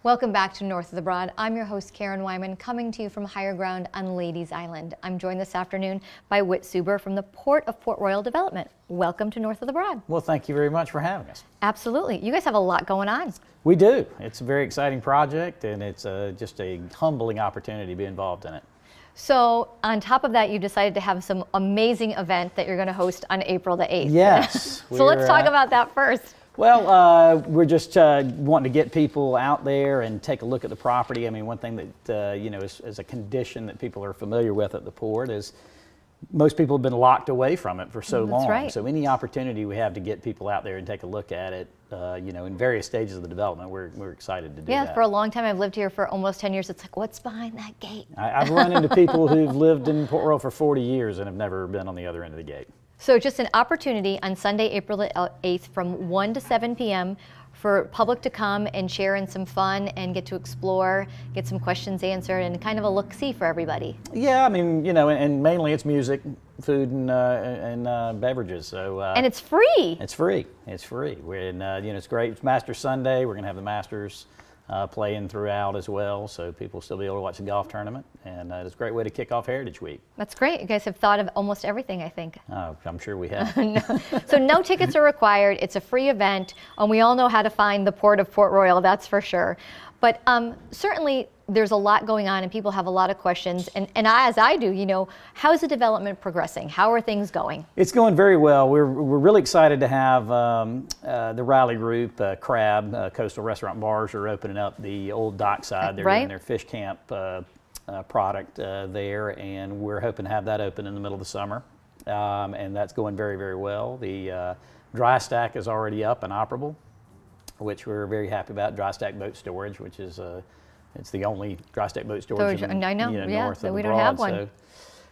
Welcome back to North of the Broad. I'm your host, Karen Wyman, coming to you from higher ground on Ladies Island. I'm joined this afternoon by Whit Suber from the Port of Port Royal Development. Welcome to North of the Broad. Well, thank you very much for having us. Absolutely. You guys have a lot going on. We do. It's a very exciting project, and it's just a humbling opportunity to be involved in it. So on top of that, you decided to have some amazing event that you're going to host on April the 8th. Yes. So let's talk about that first. Well, we're just wanting to get people out there and take a look at the property. I mean, one thing that, is a condition that people are familiar with at the port is most people have been locked away from it for so long. That's right. So any opportunity we have to get people out there and take a look at it, in various stages of the development, we're excited to do that. Yeah, for a long time. I've lived here for almost 10 years. It's like, what's behind that gate? I've run into people who've lived in Port Royal for 40 years and have never been on the other end of the gate. So just an opportunity on Sunday, April the 8th from 1 to 7 p.m. for public to come and share in some fun and get to explore, get some questions answered, and kind of a look-see for everybody. Yeah, I mean, and mainly it's music, food, and beverages. So and it's free. It's free. It's free. It's great. It's Masters Sunday. We're going to have the Masters playing throughout as well, so people will still be able to watch the golf tournament, and it's a great way to kick off Heritage Week. That's great. You guys have thought of almost everything, I think. Oh, I'm sure we have. So no tickets are required. It's a free event, and we all know how to find the Port of Port Royal, that's for sure. But certainly there's a lot going on, and people have a lot of questions. And as I do, how's the development progressing? How are things going? It's going very well. We're really excited to have the Riley Group, Crab, Coastal Restaurant Bars are opening up the old dockside. They're doing their fish camp product there, and we're hoping to have that open in the middle of the summer. And that's going very, very well. The dry stack is already up and operable, which we're very happy about. Dry stack boat storage, which is it's the only dry stack boat storage in, north of the we don't Broad. have one.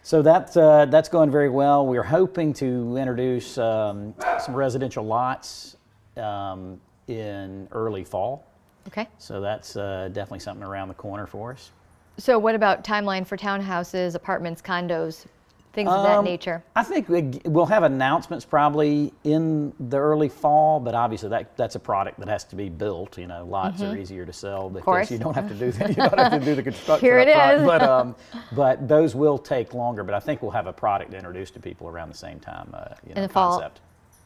So that's going very well. We're hoping to introduce some residential lots in early fall. Okay. So that's definitely something around the corner for us. So what about timeline for townhouses, apartments, condos, things of that nature? I think we'll have announcements probably in the early fall, but obviously that's a product that has to be built. Lots are easier to sell because you don't have to do the, the construction. Here it is. But those will take longer. But I think we'll have a product introduced to people around the same time. In the fall.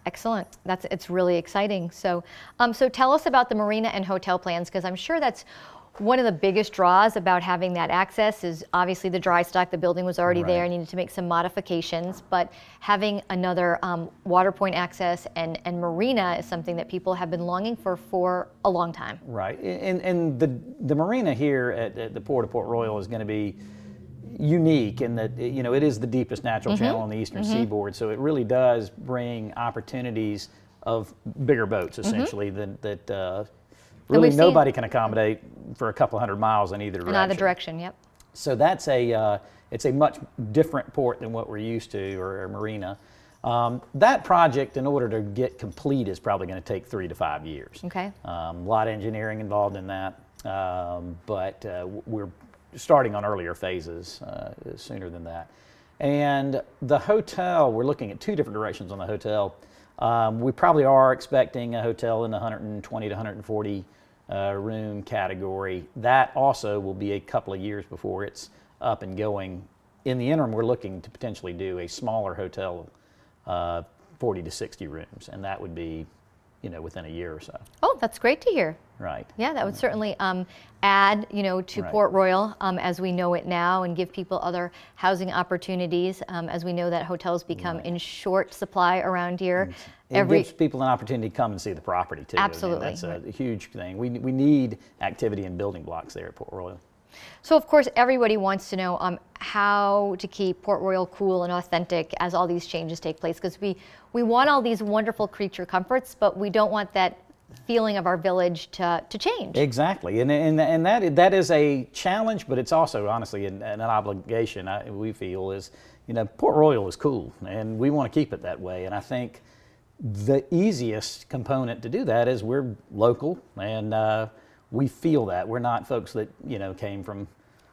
Excellent. It's really exciting. So, so tell us about the marina and hotel plans, because I'm sure that's one of the biggest draws about having that access is obviously the dry stock. The building was already there, needed to make some modifications, but having another water point access and marina is something that people have been longing for a long time. Right, and the marina here at the Port of Port Royal is going to be unique in that it is the deepest natural channel on the eastern seaboard, so it really does bring opportunities of bigger boats essentially that really nobody can accommodate for a couple hundred miles in either direction. In either direction, yep. So that's it's a much different port than what we're used to, or a marina. That project, in order to get complete, is probably going to take 3 to 5 years. Okay. A lot of engineering involved in that, but we're starting on earlier phases sooner than that. And the hotel, we're looking at 2 different directions on the hotel. We probably are expecting a hotel in the 120 to 140 room category. That also will be a couple of years before it's up and going. In the interim, we're looking to potentially do a smaller hotel, 40 to 60 rooms, and that would be, within a year or so. Oh, that's great to hear. Right. Yeah, that would certainly add, to Port Royal as we know it now, and give people other housing opportunities as we know that hotels become in short supply around here. It gives people an opportunity to come and see the property too. Absolutely. I mean, that's a huge thing. We need activity and building blocks there at Port Royal. So of course everybody wants to know how to keep Port Royal cool and authentic as all these changes take place, because we want all these wonderful creature comforts, but we don't want that feeling of our village to change. Exactly, and that is a challenge, but it's also honestly an obligation. We feel is Port Royal is cool, and we want to keep it that way. And I think the easiest component to do that is we're local, and we feel that we're not folks that came from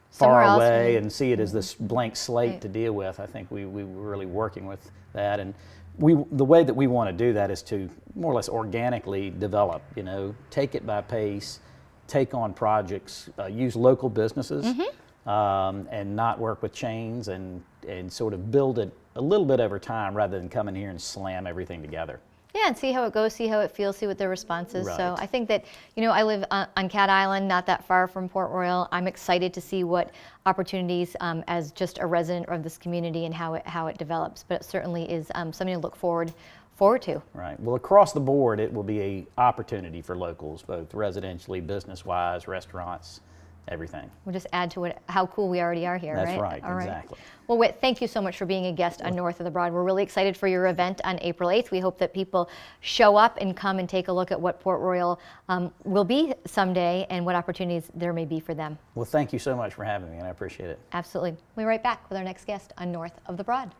far away and see it as this blank slate to deal with. I think we're really working with that, and the way that we want to do that is to more or less organically develop, take it by pace, take on projects, use local businesses, and not work with chains, and sort of build it a little bit over time rather than come in here and slam everything together. Yeah, and see how it goes, see how it feels, see what the response is. So Right. I think that, you know, I live on Cat Island, not that far from Port Royal. I'm excited to see what opportunities as just a resident of this community and how it develops. But it certainly is something to look forward to. Right. Well, across the board, it will be an opportunity for locals, both residentially, business-wise, restaurants, everything. We'll just add to how cool we already are here, That's right? right, All right. exactly. Well, Whit, thank you so much for being a guest on North of the Broad. We're really excited for your event on April 8th. We hope that people show up and come and take a look at what Port Royal will be someday and what opportunities there may be for them. Well, thank you so much for having me, and I appreciate it. Absolutely. We'll be right back with our next guest on North of the Broad.